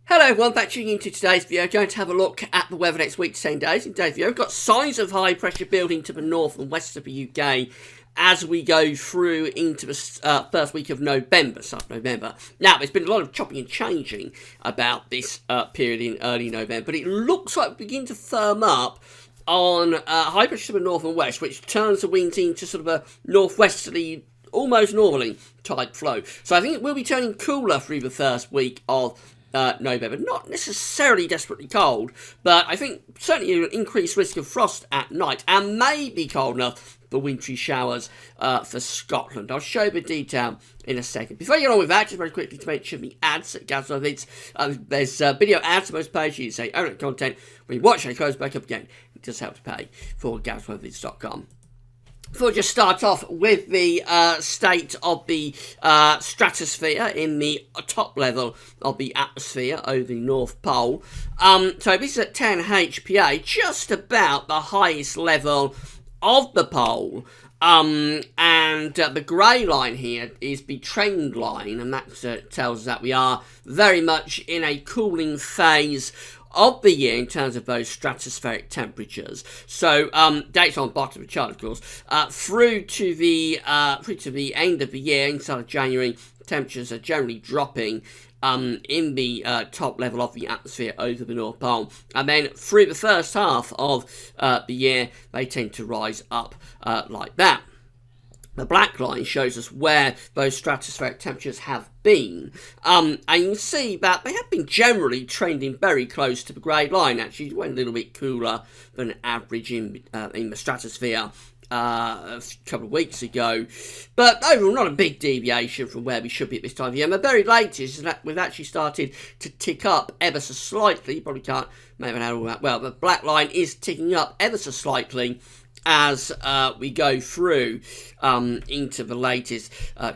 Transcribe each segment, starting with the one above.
Hello everyone, back tuning into today's video. Going to have a look at the weather next week to 10 days. In today's video, we've got signs of high pressure building to the north and west of the UK as we go through into the first week of November, start of November. Now, there's been a lot of chopping and changing about this period in early November, but it looks like we begin to firm up on high pressure to the north and west, which turns the winds into sort of a northwesterly, almost northerly type flow. So I think it will be turning cooler through the first week of November. Not necessarily desperately cold, but I think certainly an increased risk of frost at night, and maybe cold enough for wintry showers for Scotland. I'll show the detail in a second. Before I get on with that, just very quickly to mention the ads at Gadsworthids. There's video ads on most pages. You say own content. When you watch and close back up again, it does help to pay for Gadsworthids.com. Before we just start off with the state of the stratosphere in the top level of the atmosphere over the North Pole. So this is at 10 HPA, just about the highest level of the pole. And the grey line here is the trend line, and that tells us that we are very much in a cooling phase of the year in terms of those stratospheric temperatures. So dates on the bottom of the chart, of course, through to the end of the year, inside of January, temperatures are generally dropping in the top level of the atmosphere over the North Pole, and then through the first half of the year, they tend to rise up like that. The black line shows us where those stratospheric temperatures have been. And you can see that they have been generally trending very close to the grey line. Actually, it went a little bit cooler than average in the stratosphere a couple of weeks ago. But overall, not a big deviation from where we should be at this time of year. And the very latest is that we've actually started to tick up ever so slightly. You probably can't make it out all that well. The black line is ticking up ever so slightly as we go through into the latest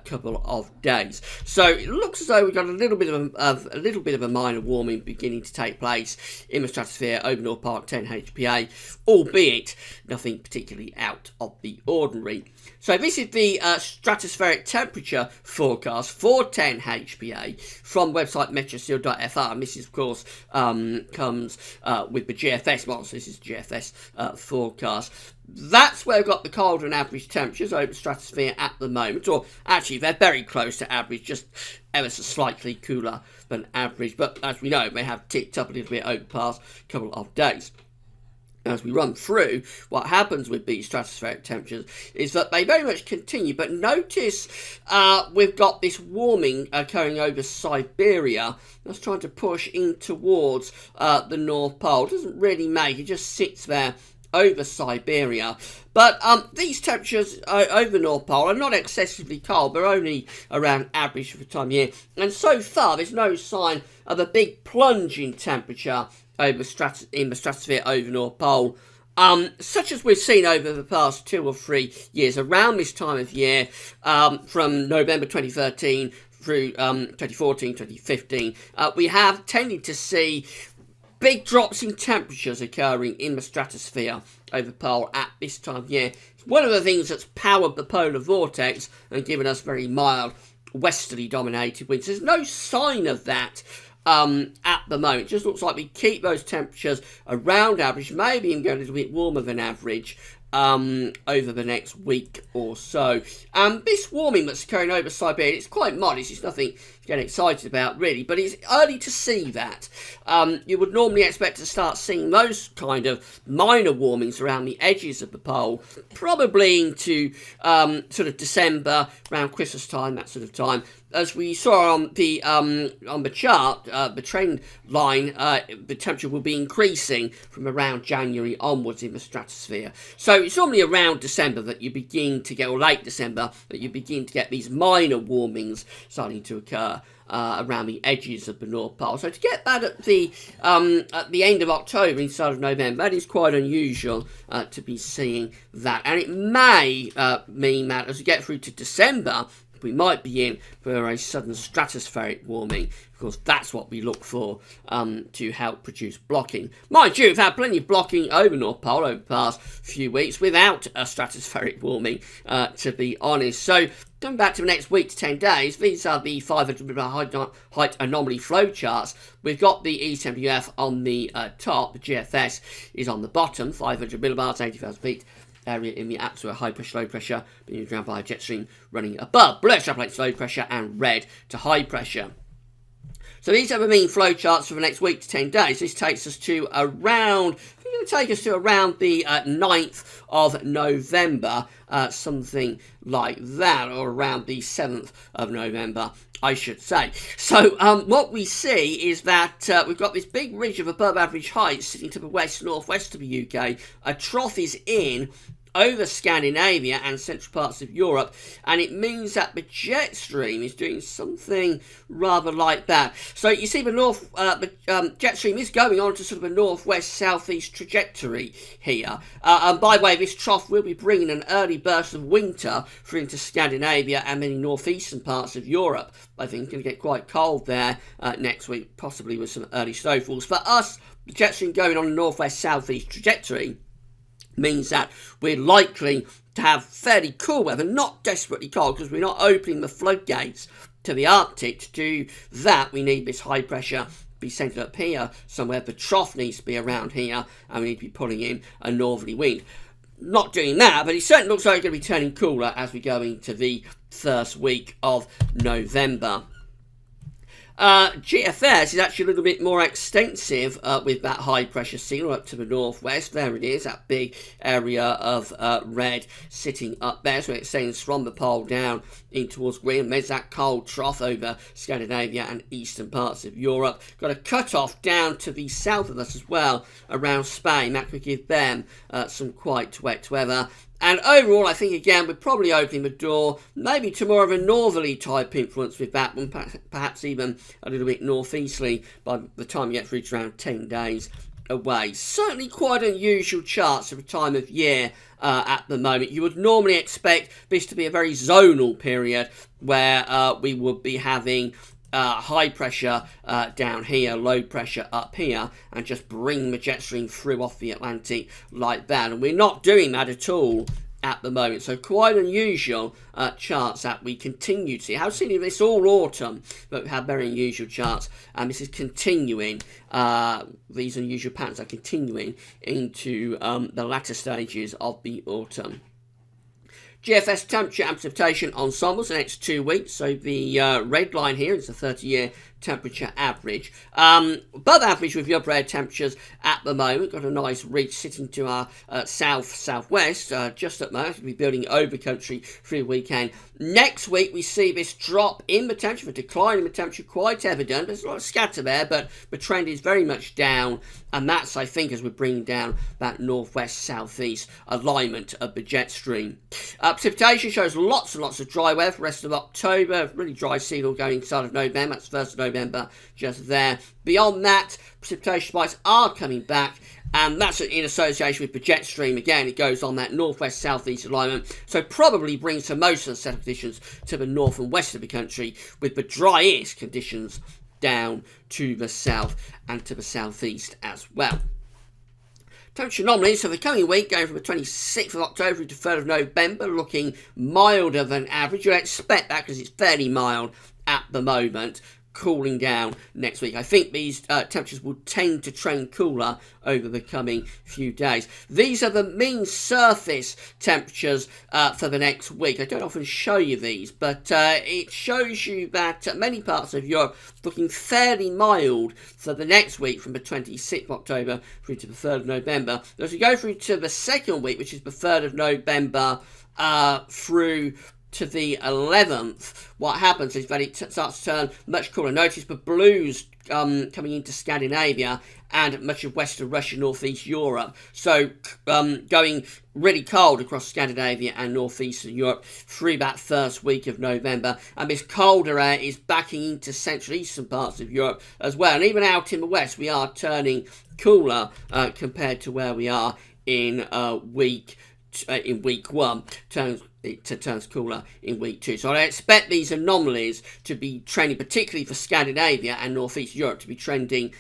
couple of days. So it looks as though we've got a little bit of a minor warming beginning to take place in the stratosphere over North Pole 10 HPA, albeit nothing particularly out of the ordinary. So this is the stratospheric temperature forecast for 10 HPA from website metrosteel.fr, and this is, of course, comes with the GFS model. So this is the GFS forecast. That's where we've got the colder than average temperatures over the stratosphere at the moment, or actually they're very close to average, just ever so slightly cooler than average, but as we know, they have ticked up a little bit over the past couple of days. As we run through, what happens with these stratospheric temperatures is that they very much continue, but notice we've got this warming occurring over Siberia. That's trying to push in towards the North Pole. It doesn't really make, it just sits there over Siberia. But these temperatures over the North Pole are not excessively cold. They're only around average for the time of year. And so far, there's no sign of a big plunge in temperature over in the stratosphere over North Pole, such as we've seen over the past 2 or 3 years. Around this time of year, from November 2013 through 2014, 2015, we have tended to see big drops in temperatures occurring in the stratosphere over the pole at this time of year. It's one of the things that's powered the polar vortex and given us very mild westerly dominated winds. There's no sign of that at the moment. It just looks like we keep those temperatures around average, maybe even go a little bit warmer than average over the next week or so. This warming that's occurring over Siberia, it's quite modest, it's nothing to get excited about really, but it's early to see that. You would normally expect to start seeing those kind of minor warmings around the edges of the pole, probably into sort of December, around Christmas time, that sort of time. As we saw on the chart, the trend line, the temperature will be increasing from around January onwards in the stratosphere. So it's normally around December that you begin to get, or late December, that you begin to get these minor warmings starting to occur around the edges of the North Pole. So to get that at the end of October, inside of November, that is quite unusual to be seeing that. And it may mean that as we get through to December, we might be in for a sudden stratospheric warming. Of course, that's what we look for to help produce blocking. Mind you, we've had plenty of blocking over North Pole over the past few weeks without a stratospheric warming, to be honest. So, coming back to the next week to 10 days, these are the 500 mm height anomaly flow charts. We've got the ECMWF on the top, the GFS is on the bottom, 500 millibars, 80,000 feet. Area in the atmosphere, high pressure, low pressure, being drowned by a jet stream running above. Blue extrapolates low pressure and red to high pressure. So these are the mean flow charts for the next week to 10 days. This takes us to around, I think it'll take us to around the 9th of November, something like that, or around the 7th of November, I should say. So what we see is that we've got this big ridge of above average height sitting to the west-northwest of the UK. A trough is in over Scandinavia and central parts of Europe, and it means that the jet stream is doing something rather like that. So you see the jet stream is going on to sort of a northwest-southeast trajectory here, and by the way, this trough will be bringing an early burst of winter through into Scandinavia and many northeastern parts of Europe. I think it's going to get quite cold there next week, possibly with some early snowfalls. For us, the jet stream going on a northwest-southeast trajectory means that we're likely to have fairly cool weather, not desperately cold, because we're not opening the floodgates to the Arctic. To do that, we need this high pressure be centred up here somewhere. The trough needs to be around here, and we need to be pulling in a northerly wind. Not doing that, but it certainly looks like it's going to be turning cooler as we go into the first week of November. GFS is actually a little bit more extensive with that high pressure signal up to the northwest. There it is, that big area of red sitting up there. So it extends from the pole down in towards Greenland. There's that cold trough over Scandinavia and eastern parts of Europe. Got a cut off down to the south of us as well, around Spain. That could give them some quite wet weather. And overall, I think, again, we're probably opening the door maybe to more of a northerly type influence with that one, perhaps even a little bit northeasterly by the time you get through to around 10 days away. Certainly quite unusual charts at the time of year at the moment. You would normally expect this to be a very zonal period where we would be having high pressure down here, low pressure up here, and just bring the jet stream through off the Atlantic like that. And we're not doing that at all at the moment. So quite unusual charts that we continue to see. I've seen this all autumn, but we have very unusual charts, and this is continuing. These unusual patterns are continuing into the latter stages of the autumn. GFS temperature and precipitation ensembles the next 2 weeks. So the red line here is the 30-year temperature average. Above average with your upper air temperatures at the moment. Got a nice ridge sitting to our southwest, just at the moment. We'll be building over country through the weekend. Next week we see this drop in the temperature, a decline in the temperature quite evident. There's a lot of scatter there, but the trend is very much down, and that's, I think, as we're bringing down that northwest-southeast alignment of the jet stream. Precipitation shows lots and lots of dry weather for the rest of October. Really dry signal going start of November. That's 1st of November, just there. Beyond that, precipitation spikes are coming back, and that's in association with the jet stream. Again, it goes on that northwest-southeast alignment, so probably brings most of the settled conditions to the north and west of the country, with the driest conditions down to the south and to the southeast as well. Temperature anomalies for the coming week, going from the 26th of October to 3rd of November, looking milder than average. You'd expect that because it's fairly mild at the moment. Cooling down next week. I think these temperatures will tend to trend cooler over the coming few days. These are the mean surface temperatures for the next week. I don't often show you these, but it shows you that many parts of Europe looking fairly mild for the next week, from the 26th of October through to the 3rd of November. As we go through to the second week, which is the 3rd of November through to the 11th, what happens is that it starts to turn much cooler. Notice the blues coming into Scandinavia and much of Western Russia, Northeast Europe. So going really cold across Scandinavia and Northeastern Europe through that first week of November. And this colder air is backing into Central Eastern parts of Europe as well. And even out in the west, we are turning cooler compared to where we are in week 1. it turns cooler in week 2. So I expect these anomalies to be trending, particularly for Scandinavia and northeast Europe, to be trending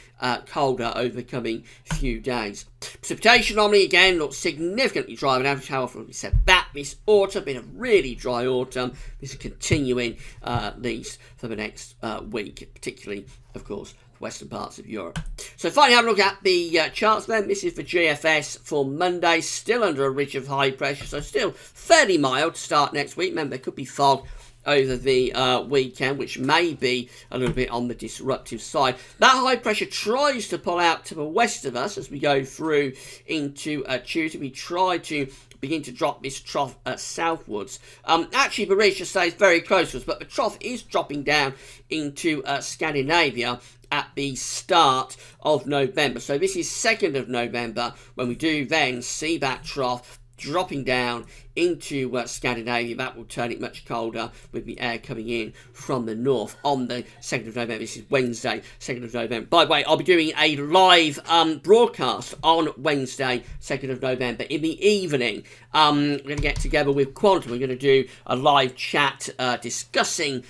colder over the coming few days. Precipitation anomaly again looks significantly drier than average. How often we said that this autumn, been a really dry autumn. This is continuing at least for the next week, particularly, of course, western parts of Europe. So finally, have a look at the charts then. This is the GFS for Monday, still under a ridge of high pressure, so still fairly mild to start next week. Remember, there could be fog over the weekend, which may be a little bit on the disruptive side. That high pressure tries to pull out to the west of us as we go through into Tuesday. We try to begin to drop this trough southwards. Actually, the ridge just stays very close to us, but the trough is dropping down into Scandinavia at the start of November. So this is 2nd of November when we do then see that trough dropping down into Scandinavia. That will turn it much colder with the air coming in from the north on the 2nd of November. This is Wednesday, 2nd of November. By the way, I'll be doing a live broadcast on Wednesday, 2nd of November in the evening. We're going to get together with Quantum. We're going to do a live chat discussing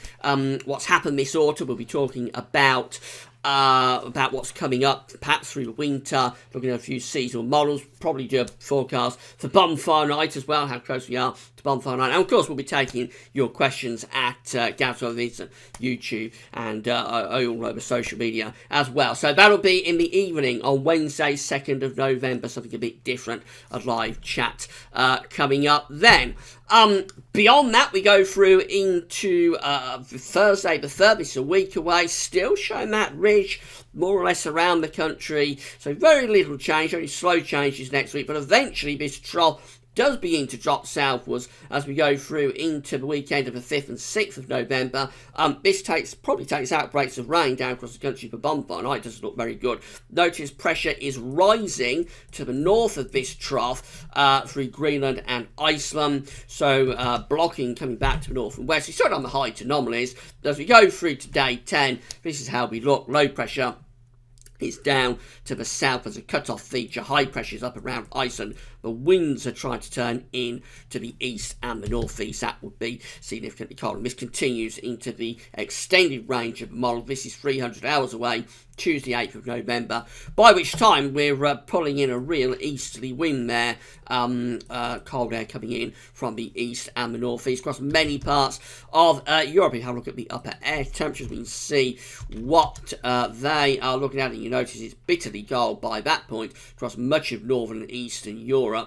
what's happened this autumn. We'll be talking about what's coming up, perhaps through the winter, looking at a few seasonal models, probably do a forecast for Bonfire Night as well, how close we are to Bonfire Night. And of course, we'll be taking your questions at Gav's YouTube and all over social media as well. So that'll be in the evening on Wednesday, 2nd of November, something a bit different, a live chat coming up then. Beyond that, we go through into Thursday the 3rd. This is a week away, still showing that ridge more or less around the country. So very little change, only slow changes next week. But eventually this trough does begin to drop southwards as we go through into the weekend of the 5th and 6th of November. This probably takes outbreaks of rain down across the country for Bonfire Night. It doesn't look very good. Notice pressure is rising to the north of this trough through Greenland and Iceland. So blocking coming back to the north and west. It's sort of on the height anomalies. As we go through to day 10, this is how we look. Low pressure is down to the south as a cut-off feature. High pressure is up around Iceland. The winds are trying to turn in to the east and the northeast. That would be significantly colder. This continues into the extended range of the model. This is 300 hours away, Tuesday, 8th of November, by which time we're pulling in a real easterly wind there. Cold air coming in from the east and the northeast across many parts of Europe. If you have a look at the upper air temperatures, we can see what they are looking at, and you notice it's bitterly cold by that point across much of northern and eastern Europe.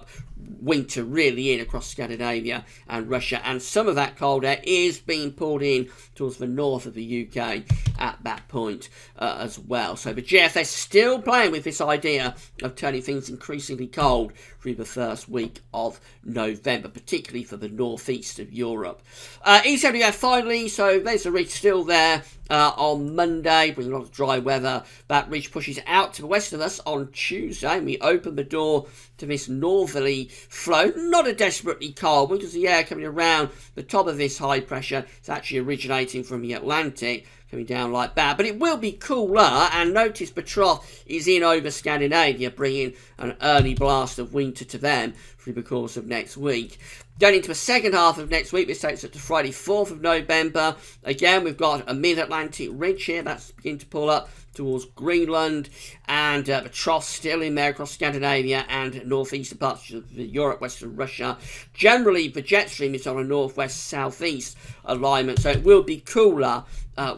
Winter really in across Scandinavia and Russia, and some of that cold air is being pulled in towards the north of the UK at that point as well. So the GFS still playing with this idea of turning things increasingly cold through the first week of November, particularly for the northeast of Europe. ECWF finally, so there's a ridge still there on Monday, bringing a lot of dry weather. That ridge pushes out to the west of us on Tuesday, and we open the door to this northerly flow. Not a desperately cold one, because the air coming around the top of this high pressure is actually originating from the Atlantic, coming down like that. But it will be cooler, and notice the trough is in over Scandinavia, bringing an early blast of winter to them through the course of next week. Going into the second half of next week, this takes us to Friday, 4th of November. Again, we've got a mid-Atlantic ridge here that's beginning to pull up towards Greenland, and the trough still in there across Scandinavia and northeastern parts of Europe, western Russia. Generally, the jet stream is on a northwest-southeast alignment, so it will be cooler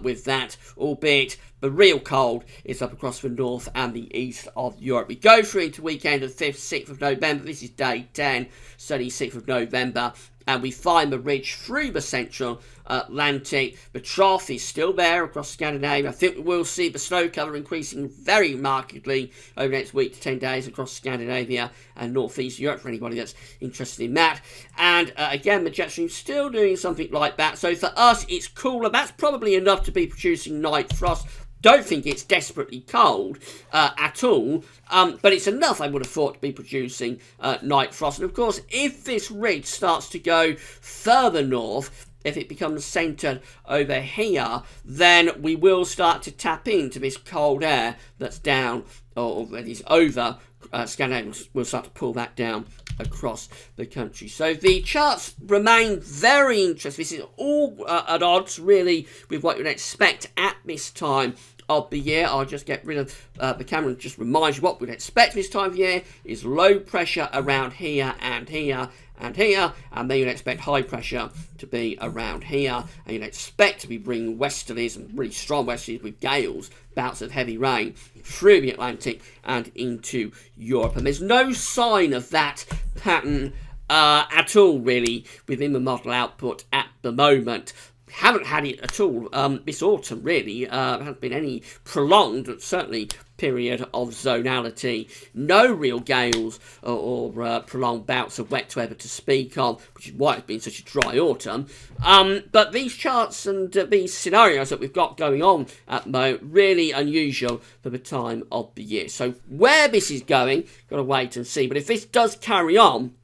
with that, albeit the real cold is up across the north and the east of Europe. We go through into weekend of 5th, 6th of November. This is day 10, sunny 6th of November. And we find the ridge through the central Atlantic. The trough is still there across Scandinavia. I think we will see the snow cover increasing very markedly over the next week to 10 days across Scandinavia and northeast Europe for anybody that's interested in that. And again, the jet stream still doing something like that. So for us, it's cooler. That's probably enough to be producing night frost. Don't think it's desperately cold at all, but it's enough, I would have thought, to be producing night frost. And of course, if this ridge starts to go further north, if it becomes centred over here, then we will start to tap into this cold air that's down or that is over Scandinavia. We'll start to pull that down across the country. So the charts remain very interesting. This is all at odds really with what you'd expect at this time of the year. I'll just get rid of the camera and just remind you what we'd expect this time of year is low pressure around here and here and here, and then you'd expect high pressure to be around here, and you'd expect to be bringing westerlies and really strong westerlies with gales, bouts of heavy rain through the Atlantic and into Europe. And there's no sign of that pattern at all really within the model output at the moment. Haven't had it at all this autumn really. There hasn't been any prolonged, certainly, period of zonality. No real gales or prolonged bouts of wet weather to speak of, which is why it's been such a dry autumn. But these charts and these scenarios that we've got going on at the moment, really unusual for the time of the year. So where this is going, got to wait and see. But if this does carry on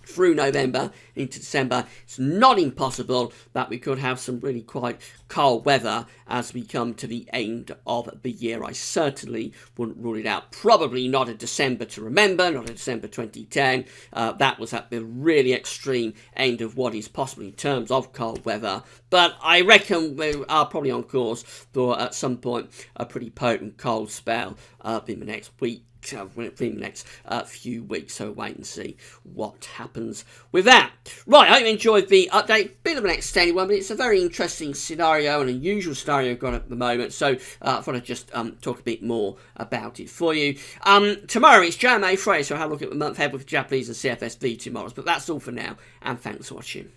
through November into December, it's not impossible that we could have some really quite cold weather as we come to the end of the year. I certainly wouldn't rule it out. Probably not a December to remember, not a December 2010. That was at the really extreme end of what is possible in terms of cold weather. But I reckon we are probably on course for, at some point, a pretty potent cold spell in the next week. In the next few weeks, so wait and see what happens with that. Right, I hope you enjoyed the update. Bit of an extended one, but it's a very interesting scenario, an unusual scenario we've got at the moment, so I thought I'd just talk a bit more about it for you. Tomorrow it's JMA Friday, so I'll have a look at the month ahead with Japanese and CFS V2 models, but that's all for now, and thanks for watching.